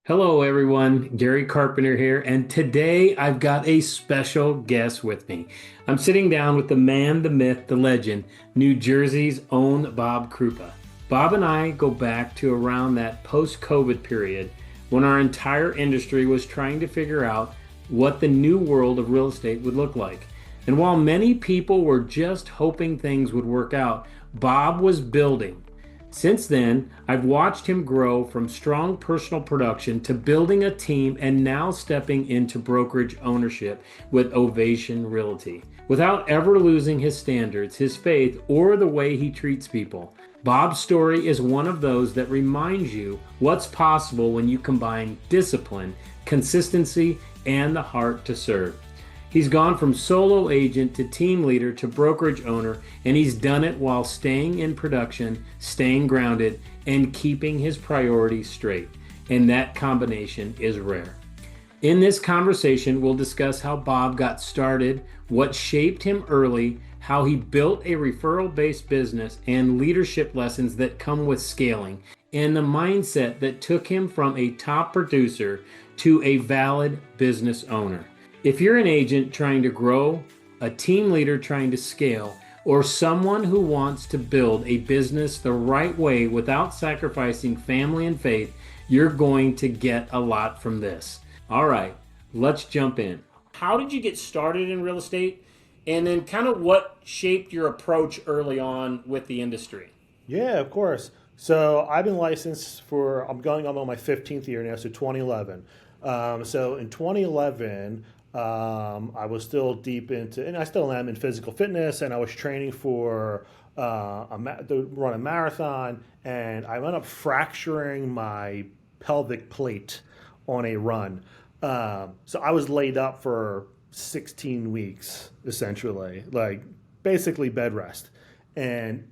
Hello, everyone. Gary Carpenter here, and today I've got a special guest with me. I'm sitting down with the man, the myth, the legend, New Jersey's own Bob Krupa. Bob and I go back to around that post-COVID period when our entire industry was trying to figure out what the new world of real estate would look like. And while many people were just hoping things would work out, Bob was building. Since then, I've watched him grow from strong personal production to building a team and now stepping into brokerage ownership with Ovation Realty without ever losing his standards, his faith, or the way he treats people. Bob's story is one of those that reminds you what's possible when you combine discipline, consistency, and the heart to serve. He's gone from solo agent to team leader to brokerage owner, and he's done it while staying in production, staying grounded, and keeping his priorities straight. And that combination is rare. In this conversation, we'll discuss how Bob got started, what shaped him early, how he built a referral-based business, and leadership lessons that come with scaling, and the mindset that took him from a top producer to a valid business owner. If you're an agent trying to grow, a team leader trying to scale, or someone who wants to build a business the right way without sacrificing family and faith, you're going to get a lot from this. All right, let's jump in. How did you get started in real estate? And then kind of what shaped your approach early on with the industry? Yeah, of course. So I've been licensed I'm going on my 15th year now, so 2011. So in 2011, I was still deep into, and I still am in physical fitness, and I was training for to run a marathon, and I ended up fracturing my pelvic plate on a run. So I was laid up for 16 weeks, essentially, like basically bed rest. And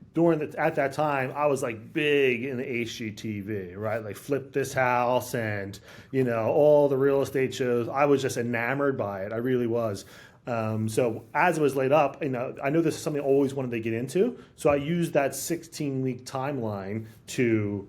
at that time, I was like big in the HGTV, right? Like Flip This House and all the real estate shows. I was just enamored by it. I really was. So as it was laid up, I know this is something I always wanted to get into. So I used that 16-week timeline to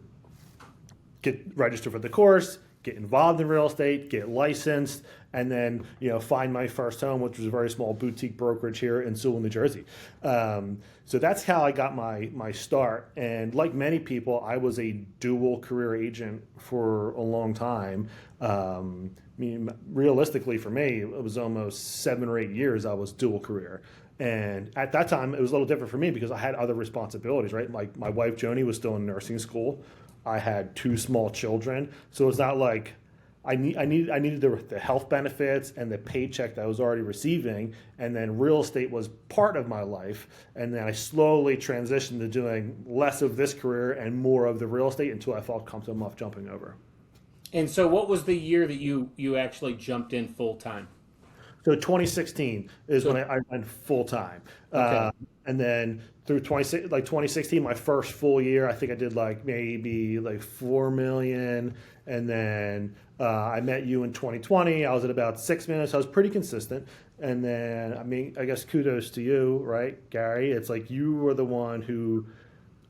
get registered for the course, get involved in real estate, get licensed, and then find my first home, which was a very small boutique brokerage here in Sewell, New Jersey. So that's how I got my start. And like many people, I was a dual career agent for a long time. Realistically for me, it was almost 7 or 8 years I was dual career. And at that time, it was a little different for me because I had other responsibilities, right? My wife, Joni, was still in nursing school. I had 2 small children. So it's not like I needed the health benefits and the paycheck that I was already receiving, and then real estate was part of my life. And then I slowly transitioned to doing less of this career and more of the real estate until I felt comfortable enough jumping over. And so what was the year that you actually jumped in full time? So 2016 is when So, I went full time, okay. and then through 2016, my first full year, I think I did like maybe like 4 million, and then I met you in 2020. I was at about 6 million, so I was pretty consistent. And then I guess kudos to you, right, Gary? It's like you were the one who,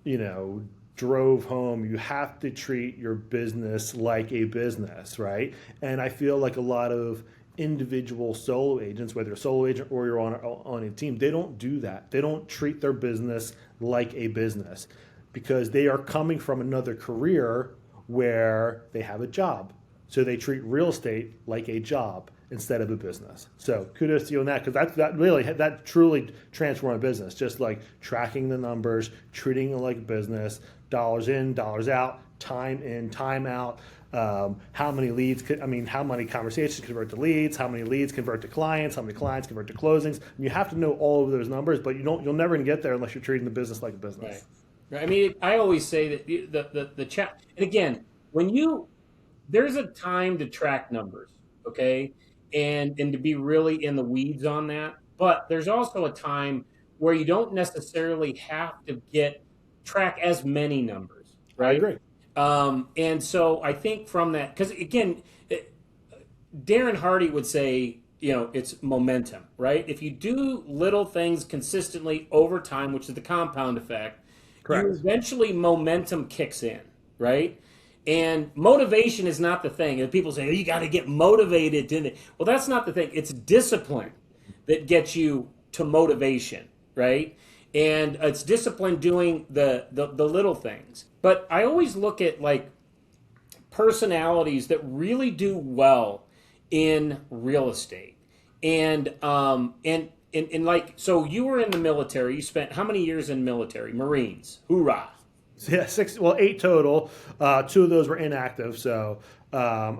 you know, drove home. You have to treat your business like a business, right? And I feel like a lot of individual solo agents, whether you're a solo agent or you're on a team, they don't do that. They don't treat their business like a business because they are coming from another career where they have a job. So they treat real estate like a job instead of a business. So kudos to you on that, because that truly transformed a business. Just like tracking the numbers, treating it like a business, dollars in, dollars out, time in, time out. How many how many conversations convert to leads, how many leads convert to clients, how many clients convert to closings. And you have to know all of those numbers, but you'll never get there unless you're treating the business like a Right. business. Right. I mean, I always say that the chat, and again, when there's a time to track numbers, okay, and to be really in the weeds on that, but there's also a time where you don't necessarily have to track as many numbers, I right? agree. And so I think from that, because again, Darren Hardy would say, it's momentum, right? If you do little things consistently over time, which is the compound effect, you Correct. eventually momentum kicks in, right? And motivation is not the thing. And people say, oh, you got to get motivated. Well, that's not the thing. It's discipline that gets you to motivation, right? And it's discipline doing the little things. But I always look at like personalities that really do well in real estate. And like, so you were in the military. You spent how many years in military? Marines. Hoorah. Yeah, six. Well, eight total. Two of those were inactive. So I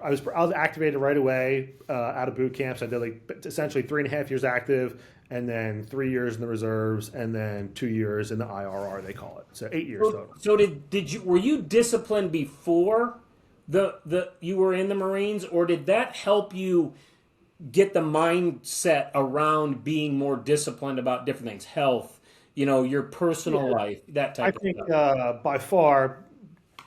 was activated right away out of boot camps. I did like essentially 3.5 years active, and then 3 years in the reserves, and then 2 years in the IRR. They call it. So 8 years total. So did you were you disciplined before the you were in the Marines, or did that help you get the mindset around being more disciplined about different things, health, your personal life, that I type of think stuff? by far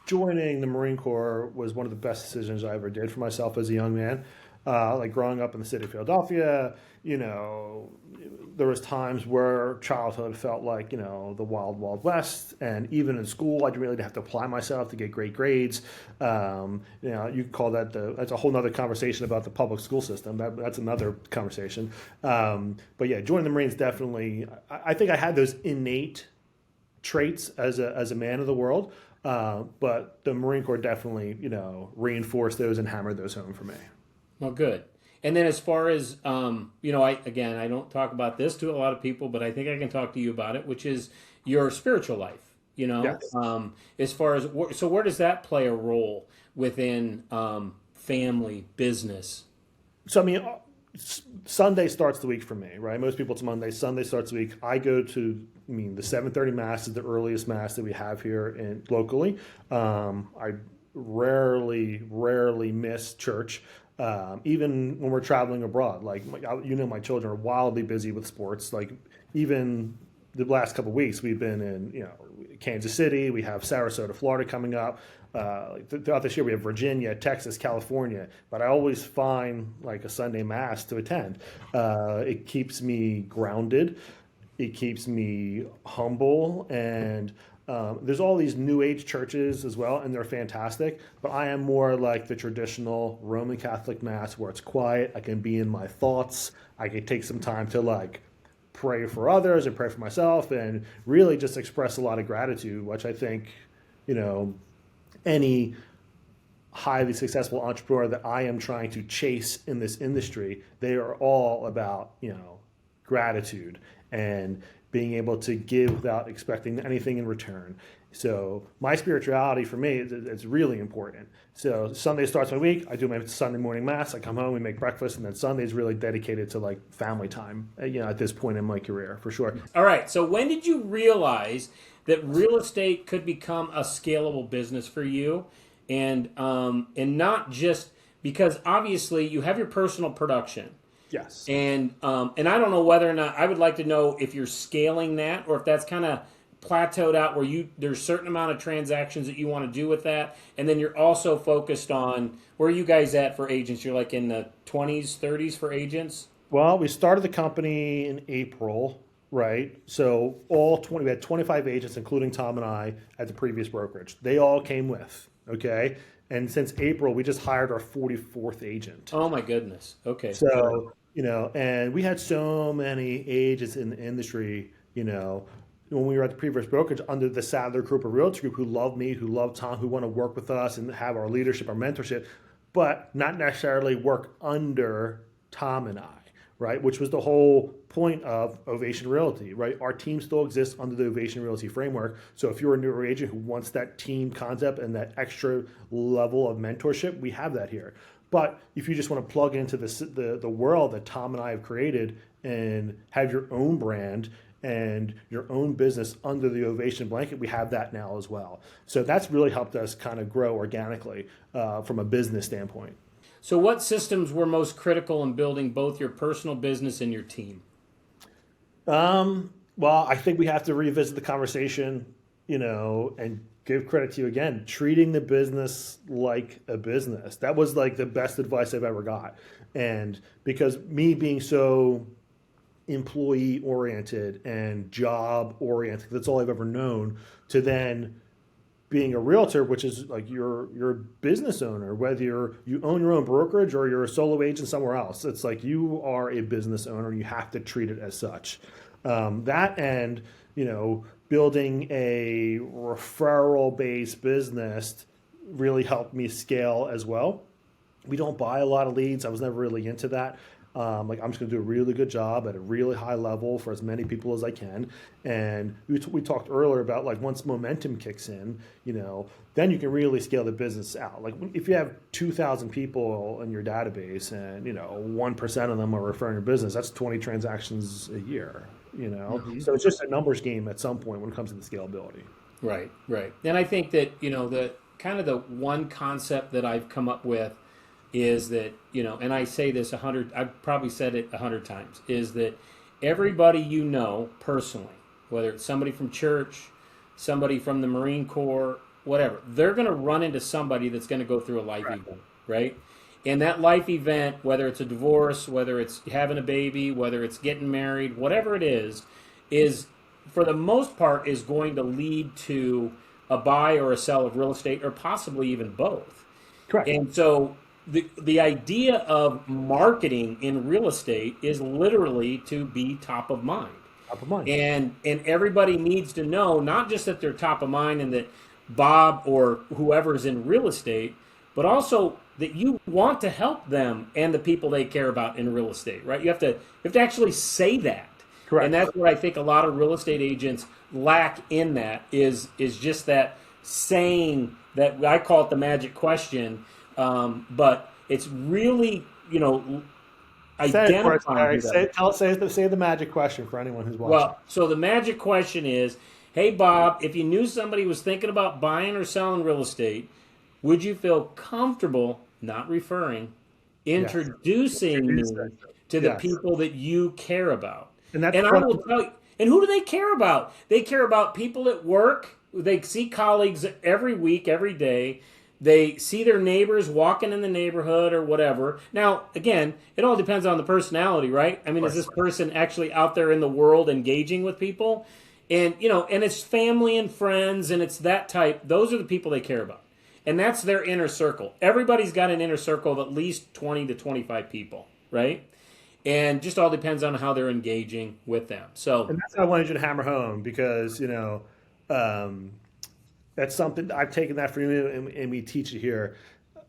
joining the Marine Corps was one of the best decisions I ever did for myself as a young man. Like growing up in the city of Philadelphia, there was times where childhood felt like, the wild, wild west. And even in school, I really didn't have to apply myself to get great grades. You could call that's a whole nother conversation about the public school system. That's another conversation. But yeah, joining the Marines definitely, I think I had those innate traits as a man of the world. But the Marine Corps definitely, reinforced those and hammered those home for me. Well, good. And then as far as, I don't talk about this to a lot of people, but I think I can talk to you about it, which is your spiritual life, Yes. as far as, so where does that play a role within family, business? So, I mean, Sunday starts the week for me, right? Most people it's Monday. Sunday starts the week. I go to, the 7:30 mass is the earliest mass that we have here locally. I rarely miss church. Even when we're traveling abroad, like my children are wildly busy with sports. Like even the last couple of weeks, we've been in Kansas City. We have Sarasota, Florida coming up. Throughout this year, we have Virginia, Texas, California. But I always find like a Sunday mass to attend. It keeps me grounded. It keeps me humble and. There's all these new age churches as well, and they're fantastic. But I am more like the traditional Roman Catholic Mass where it's quiet. I can be in my thoughts. I can take some time to like pray for others and pray for myself and really just express a lot of gratitude, which I think, any highly successful entrepreneur that I am trying to chase in this industry, they are all about, gratitude and being able to give without expecting anything in return. So my spirituality for me, it's really important. So Sunday starts my week. I do my Sunday morning mass. I come home, we make breakfast, and then Sunday is really dedicated to like family time, at this point in my career, for sure. All right. So when did you realize that real estate could become a scalable business for you? And not just because obviously you have your personal production. Yes. And I don't know whether or not I would like to know if you're scaling that or if that's kind of plateaued out where there's a certain amount of transactions that you want to do with that, and then you're also focused on where are you guys at for agents? You're like in the 20s, 30s for agents. Well, we started the company in April, right? So we had 25 agents, including Tom and I, at the previous brokerage. They all came with, okay? And since April, we just hired our 44th agent. Oh my goodness. Okay. So, and we had so many agents in the industry, when we were at the previous brokerage under the Sadler Krupa Realty Group who loved me, who loved Tom, who want to work with us and have our leadership, our mentorship, but not necessarily work under Tom and I, right? Which was the whole point of Ovation Realty, right? Our team still exists under the Ovation Realty framework. So if you're a newer agent who wants that team concept and that extra level of mentorship, we have that here. But if you just want to plug into the world that Tom and I have created and have your own brand and your own business under the Ovation blanket, we have that now as well. So that's really helped us kind of grow organically from a business standpoint. So what systems were most critical in building both your personal business and your team? Well, I think we have to revisit the conversation, and give credit to you again, treating the business like a business. That was like the best advice I've ever got. And because me being so employee oriented and job oriented, that's all I've ever known, to then being a realtor, which is like you're a business owner, whether you own your own brokerage or you're a solo agent somewhere else. It's like you are a business owner and you have to treat it as such. That and, building a referral-based business really helped me scale as well. We don't buy a lot of leads. I was never really into that. Like I'm just going to do a really good job at a really high level for as many people as I can. And we talked earlier about like once momentum kicks in, then you can really scale the business out. Like if you have 2,000 people in your database and 1% of them are referring your business, that's 20 transactions a year. So it's just a numbers game at some point when it comes to the scalability. Right, right. And I think that, the kind of the one concept that I've come up with is that, and I say this 100, I've probably said it 100 times, is that everybody personally, whether it's somebody from church, somebody from the Marine Corps, whatever, they're going to run into somebody that's going to go through a life event, right? And that life event, whether it's a divorce, whether it's having a baby, whether it's getting married, whatever it is for the most part is going to lead to a buy or a sell of real estate or possibly even both. Correct. And so the idea of marketing in real estate is literally to be top of mind. Top of mind. And everybody needs to know not just that they're top of mind and that Bob or whoever is in real estate, but also that you want to help them and the people they care about in real estate, right? You have to actually say that. Correct. And that's what I think a lot of real estate agents lack in that is just that saying that I call it the magic question. But it's really, identifying. Say the magic question for anyone who's watching. Well, so the magic question is, hey, Bob, if you knew somebody was thinking about buying or selling real estate, would you feel comfortable, not referring, introducing me to the people that you care about? And I will tell you, and who do they care about? They care about people at work. They see colleagues every week, every day. They see their neighbors walking in the neighborhood or whatever. Now, again, it all depends on the personality, right? I mean, is this person actually out there in the world engaging with people? And, and it's family and friends and it's that type. Those are the people they care about. And that's their inner circle. Everybody's got an inner circle of at least 20 to 25 people, right? And just all depends on how they're engaging with them. So, and that's what I wanted you to hammer home because, that's something I've taken that from you and we teach it here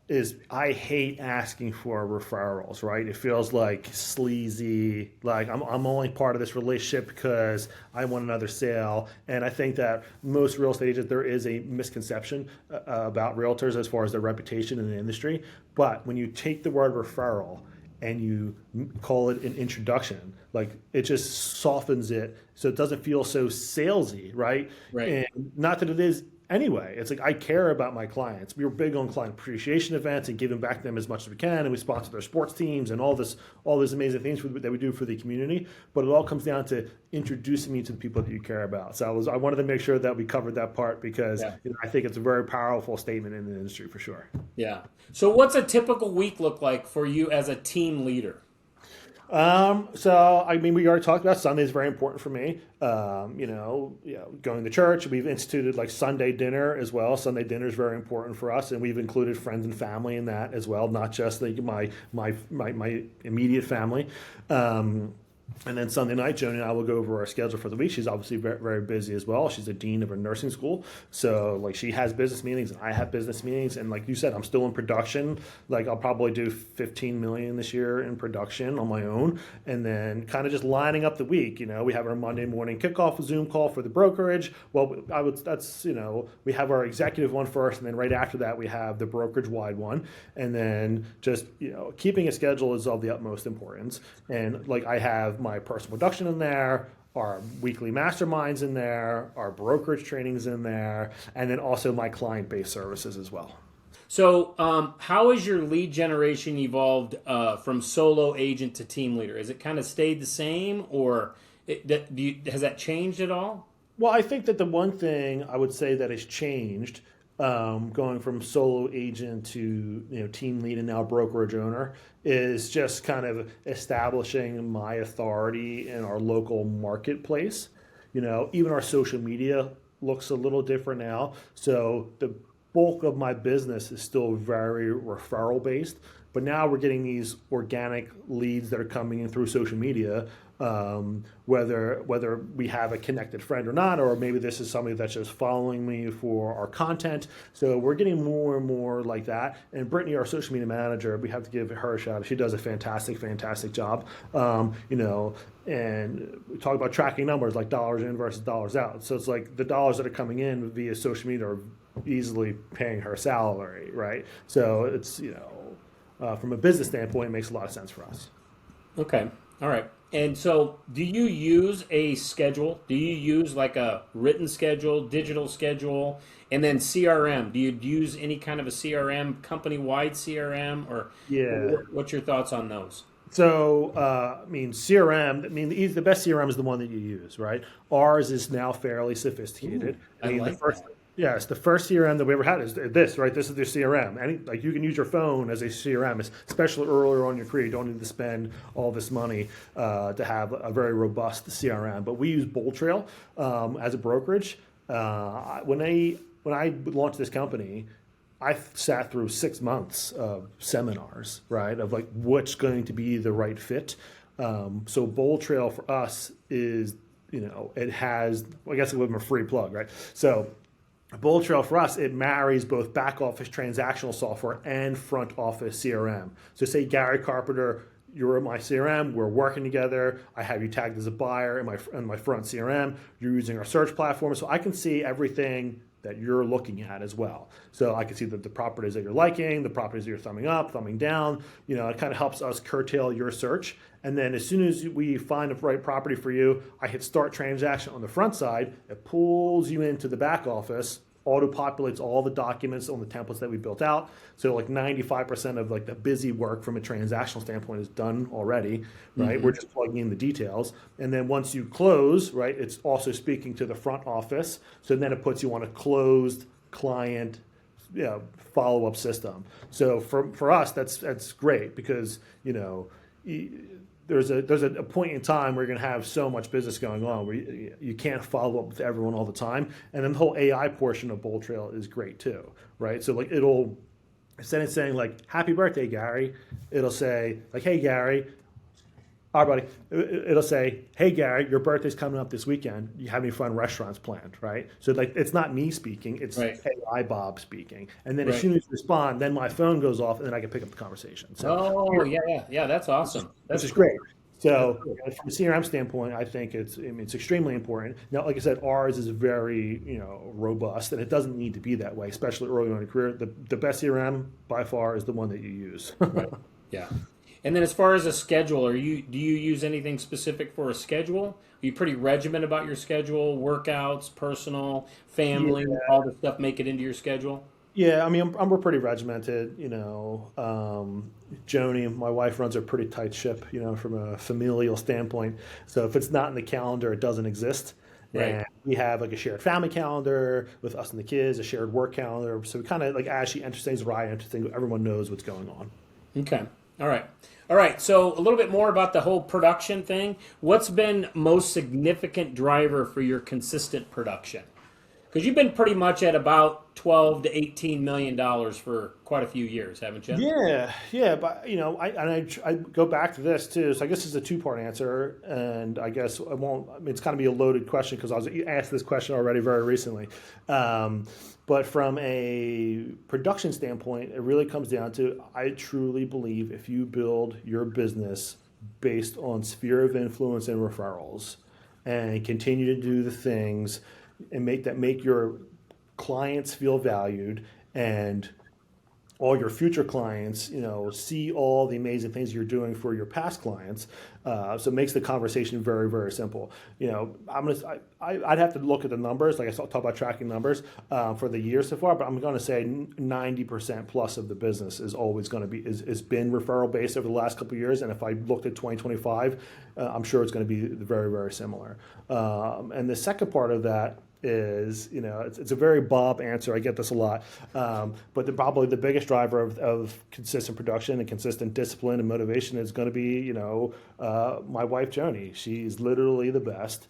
is I hate asking for referrals, right? It feels like sleazy, like I'm only part of this relationship because I want another sale. And I think that most real estate agents, there is a misconception about realtors as far as their reputation in the industry. But when you take the word referral and you call it an introduction, like it just softens it so it doesn't feel so salesy, right? Right. And not that it is anyway. It's like I care about my clients. We were big on client appreciation events and giving back to them as much as we can, and we sponsor their sports teams and all these amazing things that we do for the community. But it all comes down to introducing me to the people that you care about. So I wanted to make sure that we covered that part because I think it's a very powerful statement in the industry for sure. Yeah. So what's a typical week look like for you as a team leader? So, I mean, we already talked about Sunday is very important for me. Going to church, we've instituted like Sunday dinner as well. Sunday dinner is very important for us. And we've included friends and family in that as well, not just like my immediate family. And then Sunday night, Joni and I will go over our schedule for the week. She's obviously very, very busy as well. She's a dean of a nursing school. So like she has business meetings and I have business meetings. And like you said, I'm still in production. Like I'll probably do 15 million this year in production on my own. And then kind of just lining up the week. We have our Monday morning kickoff Zoom call for the brokerage. Well, we have our executive one first. And then right after that, we have the brokerage wide one. And then just, keeping a schedule is of the utmost importance. And like I have my personal production in there, our weekly masterminds in there, our brokerage trainings in there, and then also my client-based services as well. So how has your lead generation evolved from solo agent to team leader? Has it kind of stayed the same or has that changed at all? Well, I think that the one thing I would say that has changed going from solo agent to team lead and now brokerage owner is just kind of establishing my authority in our local marketplace. Even our social media looks a little different now. So the bulk of my business is still very referral based, but now we're getting these organic leads that are coming in through social media, whether we have a connected friend or not, or maybe this is somebody that's just following me for our content. So we're getting more and more like that. And Brittany, our social media manager, we have to give her a shout out. She does a fantastic job. And we talk about tracking numbers like dollars in versus dollars out. So it's like the dollars that are coming in via social media are easily paying her salary, right? So it's, from a business standpoint, it makes a lot of sense for us. Okay. All right. And so do you use a schedule? Do you use like a written schedule, digital schedule, and then CRM? Do you use any kind of a CRM, company-wide CRM, or Yeah. what's your thoughts on those? So, CRM, the best CRM is the one that you use, right? Ours is now fairly sophisticated. Ooh, I like that. Yes, the first CRM that we ever had is this, right? This is the CRM. Like you can use your phone as a CRM, especially earlier on in your career. You don't need to spend all this money to have a very robust CRM. But we use Bold Trail as a brokerage. When I launched this company, I sat through 6 months of seminars, right? Of like what's going to be the right fit. So Bold Trail for us is, it has, I guess, a free plug, right? So Bold Trail for us, it marries both back office transactional software and front office CRM. So say Gary Carpenter, you're in my CRM, we're working together, I have you tagged as a buyer in my front CRM, you're using our search platform, so I can see everything that you're looking at as well. So I can see the properties that you're liking, the properties that you're thumbing up, thumbing down. It kind of helps us curtail your search. And then as soon as we find the right property for you, I hit start transaction on the front side. It pulls you into the back office, auto-populates all the documents on the templates that we built out. So like 95% of like the busy work from a transactional standpoint is done already, right? We're just plugging in the details. And then once you close, right, it's also speaking to the front office. So then it puts you on a closed client follow-up system. So for us, that's great because, there's a point in time where you're going to have so much business going on where you can't follow up with everyone all the time. And then the whole AI portion of Bold Trail is great too, right? So like instead of saying like, happy birthday, Gary, it'll say like, hey, Gary, all right, buddy. It'll say, hey, Gary, your birthday's coming up this weekend. You have any fun restaurants planned, right? So like, it's not me speaking, it's Right. AI Bob speaking. And then as Right. soon as you respond, then my phone goes off and then I can pick up the conversation. So Oh, yeah. That's awesome. which That's is cool. great. That's So cool. from a CRM standpoint, I think it's extremely important. Now, like I said, ours is very robust, and it doesn't need to be that way, especially early on in your career. The best CRM by far is the one that you use. Right. Yeah. And then as far as a schedule, do you use anything specific for a schedule? Are you pretty regiment about your schedule, workouts, personal, family, Yeah. all the stuff make it into your schedule? Yeah, we're pretty regimented. Joni, my wife, runs a pretty tight ship. From a familial standpoint. So if it's not in the calendar, it doesn't exist. Right. And we have like a shared family calendar with us and the kids, a shared work calendar. So we kind of like as she enters things, or I enter things, everyone knows what's going on. Okay. All right. All right. So a little bit more about the whole production thing. What's been most significant driver for your consistent production? Because you've been pretty much at about 12 to 18 million dollars for quite a few years, haven't you? Yeah, but I go back to this too. So I guess it's a two-part answer, and I guess I won't. It's kind of be a loaded question because I was asked this question already very recently. But from a production standpoint, it really comes down to I truly believe if you build your business based on sphere of influence and referrals, and continue to do the things and make your clients feel valued and all your future clients, see all the amazing things you're doing for your past clients. So it makes the conversation very, very simple. I'd have to look at the numbers. Like I talk about tracking numbers for the year so far, but I'm going to say 90% plus of the business is always going to be is been referral based over the last couple of years. And if I looked at 2025, I'm sure it's going to be very, very similar. And the second part of that is, it's a very Bob answer. I get this a lot. But probably the biggest driver of consistent production and consistent discipline and motivation is going to be, my wife, Joni. She's literally the best.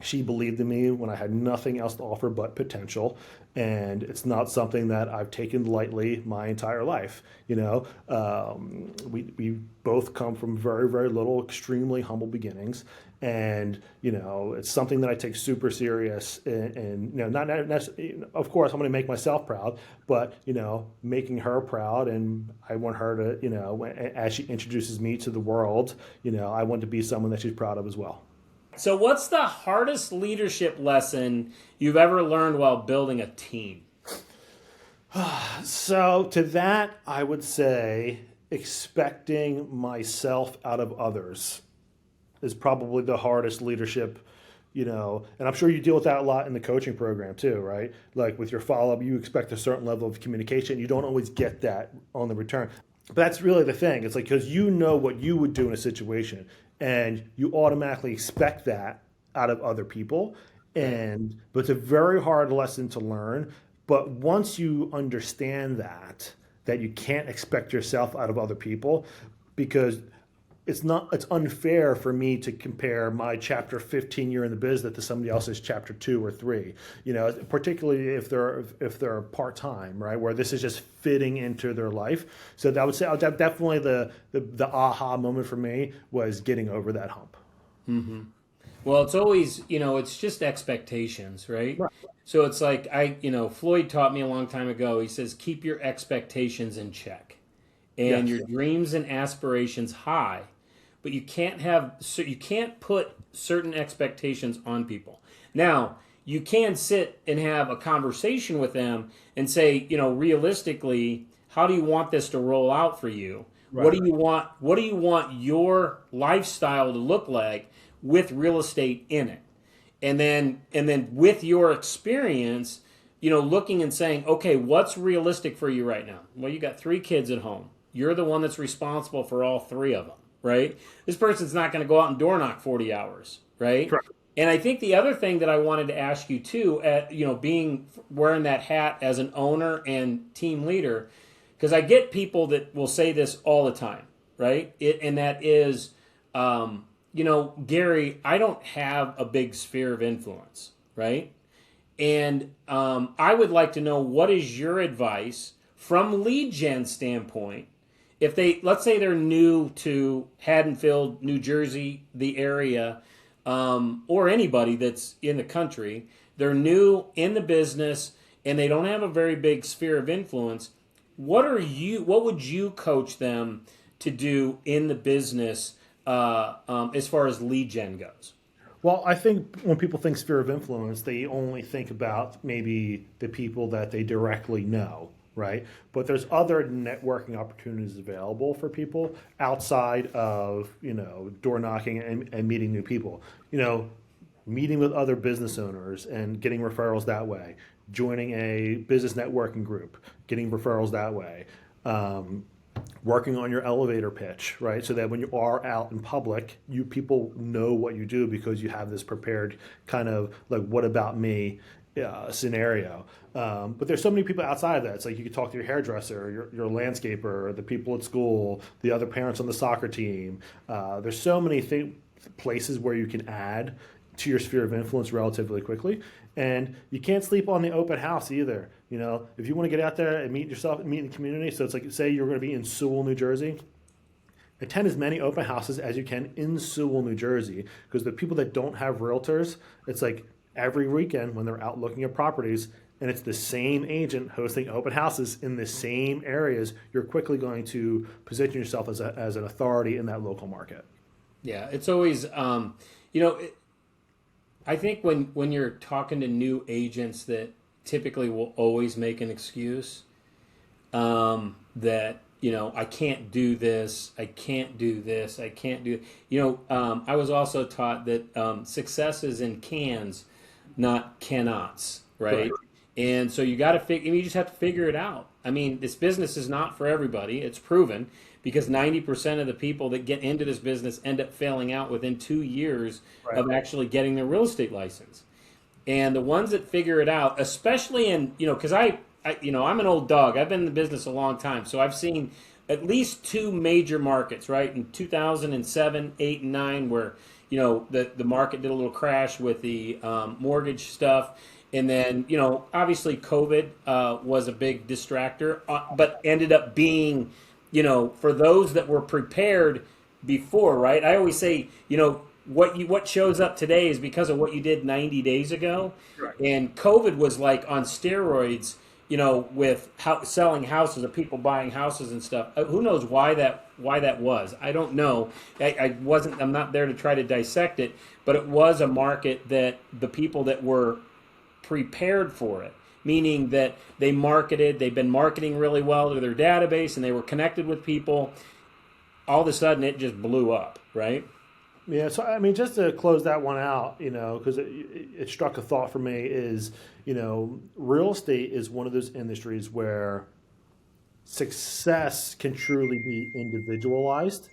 She believed in me when I had nothing else to offer but potential, and it's not something that I've taken lightly my entire life. We both come from very, very little, extremely humble beginnings, and it's something that I take super serious. And not necessarily, of course, I'm going to make myself proud, but making her proud, and I want her to, as she introduces me to the world, I want to be someone that she's proud of as well. So, what's the hardest leadership lesson you've ever learned while building a team? So to that, I would say expecting myself out of others is probably the hardest leadership, and I'm sure you deal with that a lot in the coaching program too, right? Like with your follow-up, you expect a certain level of communication. You don't always get that on the return. But that's really the thing. It's like, because you know what you would do in a situation, and you automatically expect that out of other people. But it's a very hard lesson to learn. But once you understand that you can't expect yourself out of other people, because it's unfair for me to compare my chapter 15 year in the business to somebody else's chapter 2 or 3, particularly if they're part-time, right, where this is just fitting into their life. So that would say definitely the aha moment for me was getting over that hump. Mm-hmm. Well, it's always, it's just expectations, right? So it's like Floyd taught me a long time ago. He says, keep your expectations in check and your dreams and aspirations high, but you can't put certain expectations on people. Now, you can sit and have a conversation with them and say, realistically, how do you want this to roll out for you? Right. What do you want your lifestyle to look like with real estate in it? And then with your experience, looking and saying, okay, what's realistic for you right now? Well, you got 3 kids at home. You're the one that's responsible for all 3 of them, right? This person's not going to go out and door knock 40 hours, right? Correct. And I think the other thing that I wanted to ask you too, wearing that hat as an owner and team leader, because I get people that will say this all the time, right? And that is, Gary, I don't have a big sphere of influence, right? And I would like to know, what is your advice from lead gen standpoint? If let's say they're new to Haddonfield, New Jersey, the area, or anybody that's in the country, they're new in the business and they don't have a very big sphere of influence. What would you coach them to do in the business as far as lead gen goes? Well, I think when people think sphere of influence, they only think about maybe the people that they directly know, right? But there's other networking opportunities available for people outside of, door knocking and meeting new people. Meeting with other business owners and getting referrals that way, joining a business networking group, getting referrals that way. Working on your elevator pitch, right? So that when you are out in public, people know what you do because you have this prepared kind of like, what about me scenario. But there's so many people outside of that. It's like you could talk to your hairdresser, your landscaper, the people at school, the other parents on the soccer team. There's so many places where you can add to your sphere of influence relatively quickly. And you can't sleep on the open house either. If you want to get out there and meet in the community, so it's like, say you're going to be in Sewell, New Jersey, attend as many open houses as you can in Sewell, New Jersey, because the people that don't have realtors, it's like every weekend when they're out looking at properties, and it's the same agent hosting open houses in the same areas, you're quickly going to position yourself as an authority in that local market. Yeah, it's always, I think when you're talking to new agents that typically will always make an excuse that, I can't do this, I can't do this, I can't do, I was also taught that success is in cans, not cannots, right? And so you just have to figure it out. I mean, this business is not for everybody. It's proven, because 90% of the people that get into this business end up failing out within 2 years of actually getting their real estate license. And the ones that figure it out, especially in, because I'm an old dog. I've been in the business a long time. So I've seen at least 2 major markets, right? In 2007, 8, and 9, where, the market did a little crash with the mortgage stuff. And then, obviously COVID was a big distractor, but ended up being, for those that were prepared before, right? I always say, what shows up today is because of what you did 90 days ago. Correct. And COVID was like on steroids, with selling houses or people buying houses and stuff. Who knows why that was? I don't know. I'm not there to try to dissect it, but it was a market that the people that were prepared for it, meaning that they've been marketing really well to their database and they were connected with people. All of a sudden it just blew up, right? Yeah, so I mean, just to close that one out, because it struck a thought for me is, real estate is one of those industries where success can truly be individualized,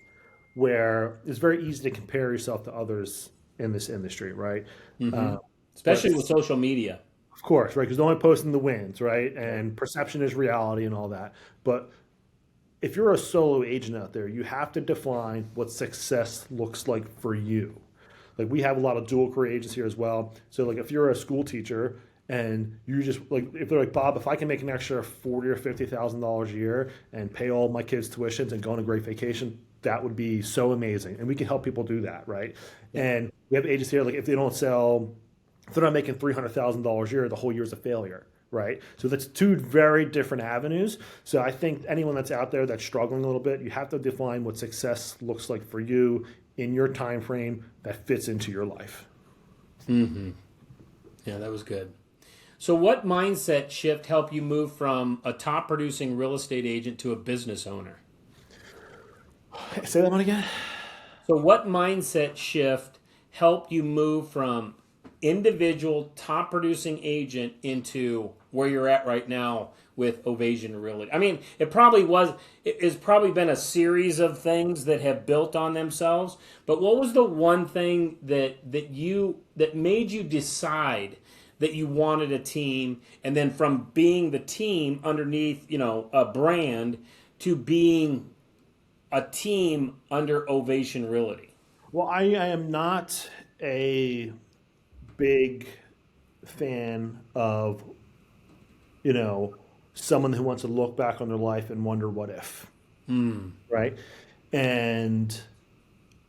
where it's very easy to compare yourself to others in this industry, right? Mm-hmm. Uh, but Especially with social media. of course, right, because they're only posting the wins, right? And perception is reality and all that. But if you're a solo agent out there, you have to define what success looks like for you. Like we have a lot of dual career agents here as well. So like if you're a school teacher and you just like if they're like Bob, if I can make an extra $40,000 or $50,000 a year and pay all my kids' tuitions and go on a great vacation, that would be so amazing. And we can help people do that, right? And we have agents here like if they don't sell, if they're not making $300,000 a year, the whole year is a failure. Right. So that's two very different avenues. So I think anyone that's out there that's struggling a little bit, you have to define what success looks like for you in your time frame that fits into your life. Mm-hmm. Yeah, that was good. So what mindset shift helped you move from a top producing real estate agent to a business owner? Say that one again. So what mindset shift helped you move from individual top producing agent into where you're at right now with Ovation Realty? I mean, it's probably been a series of things that have built on themselves, but what was the one thing that made you decide that you wanted a team, and then from being the team underneath, a brand to being a team under Ovation Realty? Well, I am not a big fan of, someone who wants to look back on their life and wonder what if, right? And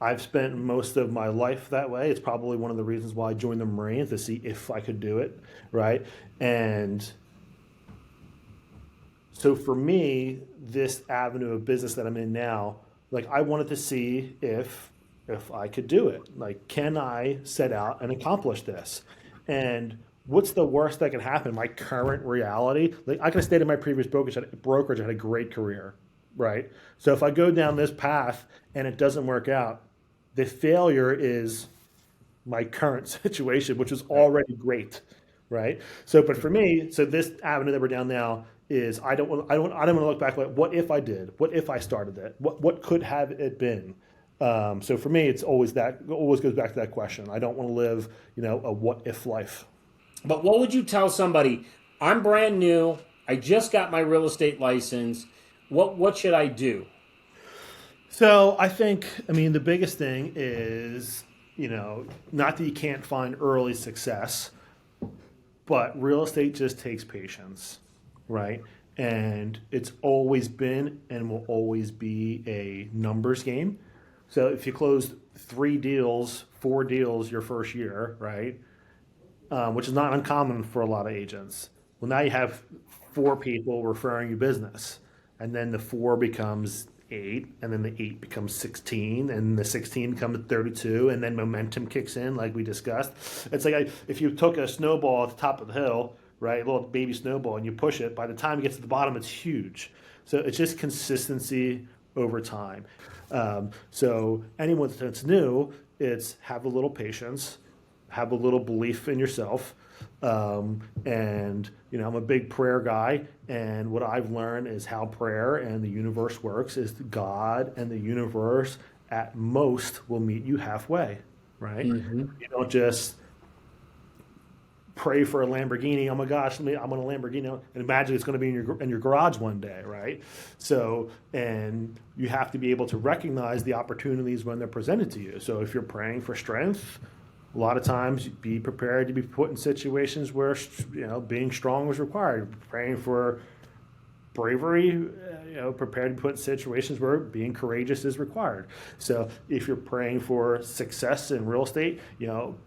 I've spent most of my life that way. It's probably one of the reasons why I joined the Marines to see if I could do it, right? And so for me, this avenue of business that I'm in now, like I wanted to see if I could do it. Like, can I set out and accomplish this? And what's the worst that can happen? My current reality, like I could have stayed in my previous brokerage, I had a great career, right? So if I go down this path and it doesn't work out, the failure is my current situation, which is already great, right? So, but for me, so this avenue that we're down now is I don't want to look back like what if I did, what if I started it, what could have it been. So for me, it's always goes back to that question. I don't want to live, a what if life. But what would you tell somebody? I'm brand new. I just got my real estate license. What should I do? So I mean, the biggest thing is, not that you can't find early success, but real estate just takes patience, right? And it's always been and will always be a numbers game. So if you close 4 deals your first year, right, which is not uncommon for a lot of agents. Well, now you have 4 people referring you business, and then the 4 becomes 8, and then the 8 becomes 16, and the 16 becomes 32, and then momentum kicks in, like we discussed. It's like if you took a snowball at the top of the hill, right, a little baby snowball, and you push it, by the time it gets to the bottom, it's huge. So it's just consistency over time. So anyone that's new, it's have a little patience, have a little belief in yourself. And, I'm a big prayer guy. And what I've learned is how prayer and the universe works is God and the universe at most will meet you halfway, right? Mm-hmm. You don't just pray for a Lamborghini. Oh my gosh, I want a Lamborghini, and imagine it's going to be in your garage one day, right? So, and you have to be able to recognize the opportunities when they're presented to you. So if you're praying for strength, a lot of times be prepared to be put in situations where being strong is required. Praying for bravery, prepared to put in situations where being courageous is required. So if you're praying for success in real estate,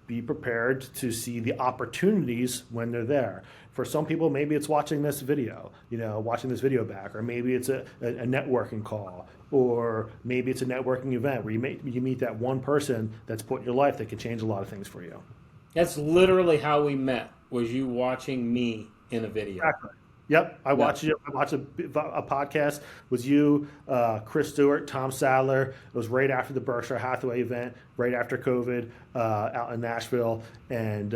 be prepared to see the opportunities when they're there. For some people, maybe it's watching this video, watching this video back, or maybe it's a networking call, or maybe it's a networking event where you meet that one person that's put in your life that can change a lot of things for you. That's literally how we met, was you watching me in a video. Exactly. Yep, I watched a podcast with you, Chris Stewart, Tom Sadler. It was right after the Berkshire Hathaway event, right after COVID, out in Nashville, and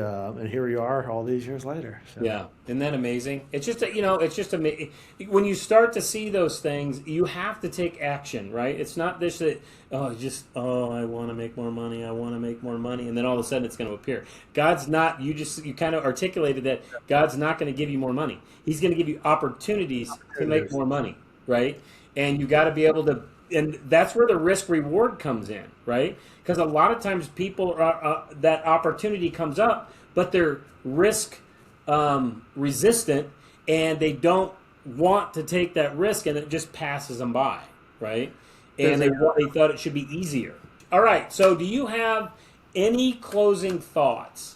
here we are all these years later. So. Yeah, isn't that amazing? It's just it's just amazing when you start to see those things. You have to take action, right? It's not this that I want to make more money, and then all of a sudden it's going to appear. God's not. You kind of articulated that God's not going to give you more money. He's going to give you opportunities to make more money, right? And you got to be able to, and that's where the risk reward comes in, right? Because a lot of times people that opportunity comes up, but they're risk resistant, and they don't want to take that risk, and it just passes them by, right? And they thought it should be easier. All right. So, do you have any closing thoughts?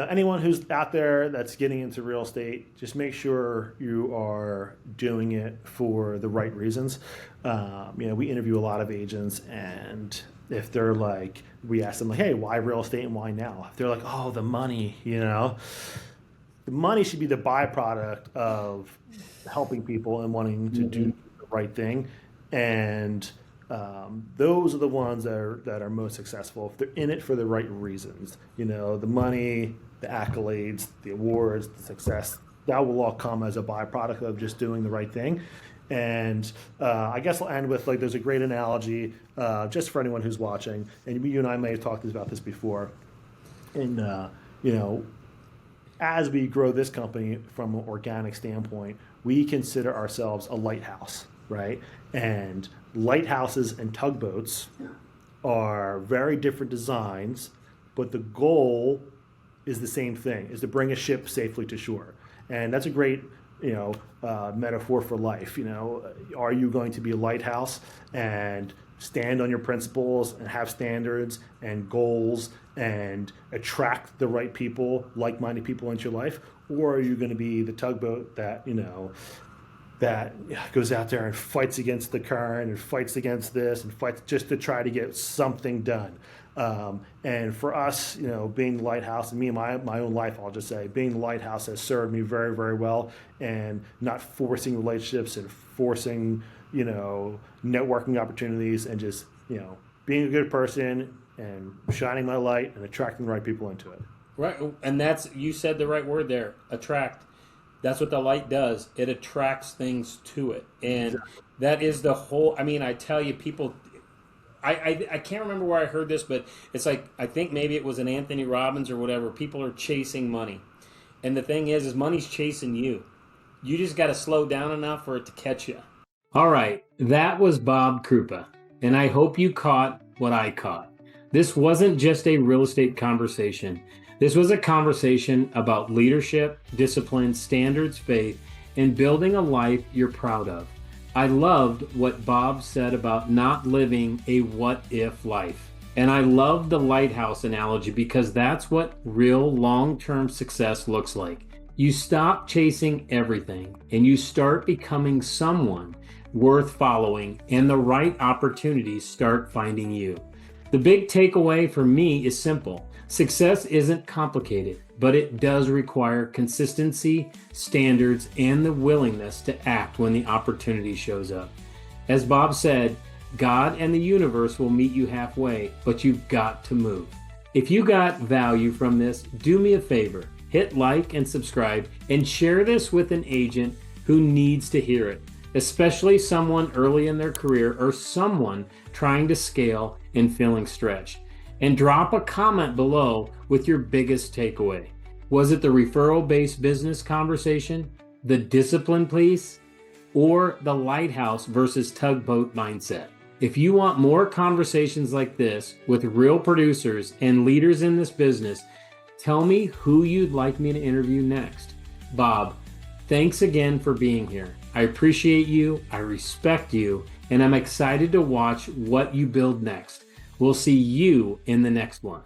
Anyone who's out there that's getting into real estate, just make sure you are doing it for the right reasons. We interview a lot of agents, and if they're like, we ask them like, hey, why real estate and why now? If they're like, oh, the money, the money should be the byproduct of helping people and wanting to do the right thing. And those are the ones that are most successful if they're in it for the right reasons. The money, the accolades, the awards, the success, that will all come as a byproduct of just doing the right thing. And I guess I'll end with there's a great analogy just for anyone who's watching, and you and I may have talked about this before. And as we grow this company from an organic standpoint, we consider ourselves a lighthouse, right? And lighthouses and tugboats are very different designs, but the goal is the same thing, is to bring a ship safely to shore. And that's a great metaphor for life. Are you going to be a lighthouse and stand on your principles and have standards and goals and attract the right people, like-minded people into your life? Or are you going to be the tugboat that goes out there and fights against the current and fights against this and fights just to try to get something done? And for us, being the lighthouse, and me in my own life, I'll just say, being the lighthouse has served me very, very well, and not forcing relationships and forcing, networking opportunities, and just, being a good person and shining my light and attracting the right people into it. Right. And you said the right word there, attract. That's what the light does. It attracts things to it. And that is the whole, I tell you, people, I can't remember where I heard this, but it's like, I think maybe it was an Anthony Robbins or whatever. People are chasing money. And the thing is money's chasing you. You just got to slow down enough for it to catch you. All right. That was Bob Krupa. And I hope you caught what I caught. This wasn't just a real estate conversation. This was a conversation about leadership, discipline, standards, faith, and building a life you're proud of. I loved what Bob said about not living a what-if life. And I love the lighthouse analogy because that's what real long-term success looks like. You stop chasing everything and you start becoming someone worth following, and the right opportunities start finding you. The big takeaway for me is simple. Success isn't complicated, but it does require consistency, standards, and the willingness to act when the opportunity shows up. As Bob said, God and the universe will meet you halfway, but you've got to move. If you got value from this, do me a favor. Hit like and subscribe and share this with an agent who needs to hear it, especially someone early in their career or someone trying to scale and feeling stretched. And drop a comment below with your biggest takeaway. Was it the referral-based business conversation, the discipline piece, or the Lighthouse versus Tugboat mindset? If you want more conversations like this with real producers and leaders in this business, tell me who you'd like me to interview next. Bob, thanks again for being here. I appreciate you, I respect you, and I'm excited to watch what you build next. We'll see you in the next one.